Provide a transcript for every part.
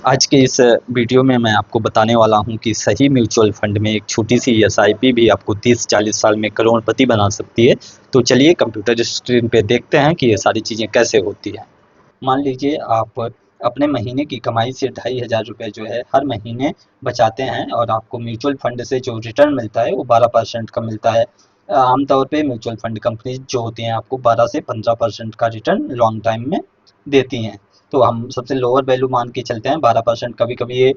आज के इस वीडियो में मैं आपको बताने वाला हूं कि सही म्यूचुअल फंड में एक छोटी सी एसआईपी भी आपको 30-40 साल में करोड़पति बना सकती है। तो चलिए कंप्यूटर स्क्रीन पे देखते हैं कि ये सारी चीज़ें कैसे होती हैं। मान लीजिए आप अपने महीने की कमाई से 2500 रुपये जो है हर महीने बचाते हैं और आपको म्यूचुअल फंड से जो रिटर्न मिलता है वो 12% का मिलता है। आमतौर पे म्यूचुअल फंड कंपनी जो होती हैं आपको 12 से 15% का रिटर्न लॉन्ग टाइम में देती हैं। तो हम सबसे लोअर वैल्यू मान के चलते हैं 12%। कभी कभी ये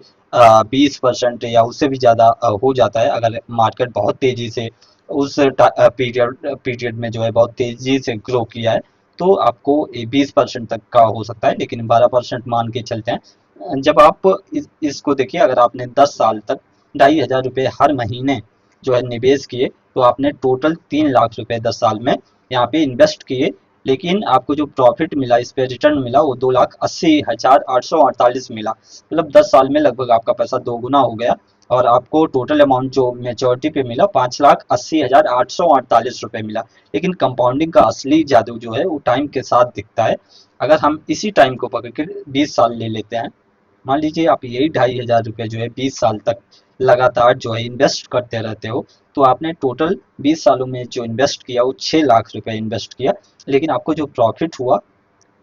20% या उससे भी ज़्यादा हो जाता है अगर मार्केट बहुत तेज़ी से उस पीरियड में जो है बहुत तेज़ी से ग्रो किया है, तो आपको 20% तक का हो सकता है, लेकिन 12% मान के चलते हैं। जब आप इसको देखिए, अगर आपने 10 साल तक 2500 रुपये हर महीने जो है निवेश किए, तो आपने टोटल 3 लाख रुपए 10 साल में यहाँ पे इन्वेस्ट किए, लेकिन आपको जो प्रॉफिट मिला, इस पे रिटर्न मिला, वो 2,80,848 मिला। मतलब 10 साल में लगभग आपका पैसा दोगुना हो गया और आपको टोटल अमाउंट जो मेच्योरिटी पे मिला 5,80,848 रुपये मिला। लेकिन कंपाउंडिंग का असली जादू जो है वो टाइम के साथ दिखता है। अगर हम इसी टाइम को पकड़ के 20 साल ले लेते हैं, मान लीजिए आप यही 2,500 रुपये जो है 20 साल तक लगातार जो है इन्वेस्ट करते रहते हो, तो आपने टोटल 20 सालों में जो इन्वेस्ट किया वो 6 लाख रुपए इन्वेस्ट किया, लेकिन आपको जो प्रॉफिट हुआ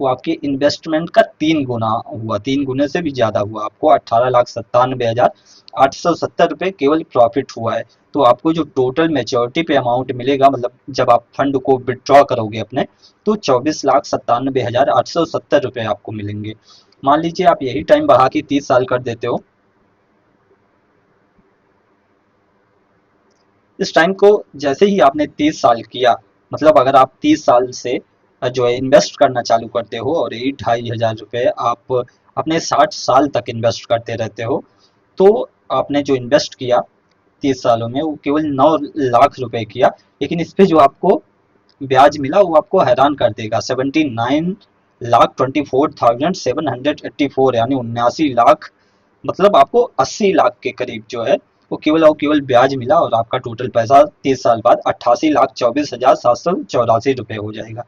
वो आपके इन्वेस्टमेंट का 3 गुना हुआ, 3 गुने से भी ज़्यादा हुआ। आपको 18,97,870 रुपये केवल प्रॉफिट हुआ है। तो आपको जो टोटल मेच्योरिटी पे अमाउंट मिलेगा, मतलब जब आप फंड को विड्रॉ करोगे अपने, तो 24,97,870 रुपये आपको मिलेंगे। मान लीजिए आप यही टाइम बढ़ा के 30 साल कर देते हो। इस टाइम को जैसे ही आपने 30 साल किया, मतलब अगर आप 30 साल से जो है इन्वेस्ट करना चालू करते हो और यही 2,500 रुपये आप अपने 60 साल तक इन्वेस्ट करते रहते हो, तो आपने जो इन्वेस्ट किया 30 सालों में वो केवल 9 लाख रुपए किया, लेकिन इस पे जो आपको ब्याज मिला वो आपको हैरान कर देगा। 79,24,784, यानी 79 लाख, मतलब आपको 80 लाख के करीब जो है वो केवल और केवल ब्याज मिला, और आपका टोटल पैसा 30 साल बाद 88,24,784 रुपये हो जाएगा।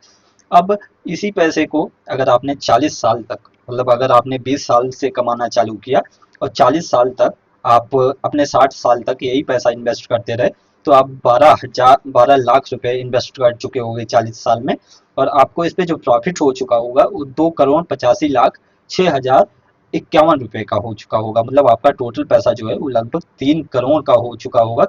अब इसी पैसे को अगर आपने 40 साल तक, मतलब अगर आपने 20 साल से कमाना चालू किया और 40 साल तक आप अपने 60 साल तक यही पैसा इन्वेस्ट करते रहे, तो आप 12 लाख रुपए इन्वेस्ट कर चुके होंगे 40 साल में, और आपको इस पे जो प्रॉफिट हो चुका होगा वो 2,85,06,051 रुपए का हो चुका होगा। मतलब आपका टोटल पैसा जो है वो लगभग 3 करोड़ का हो चुका होगा।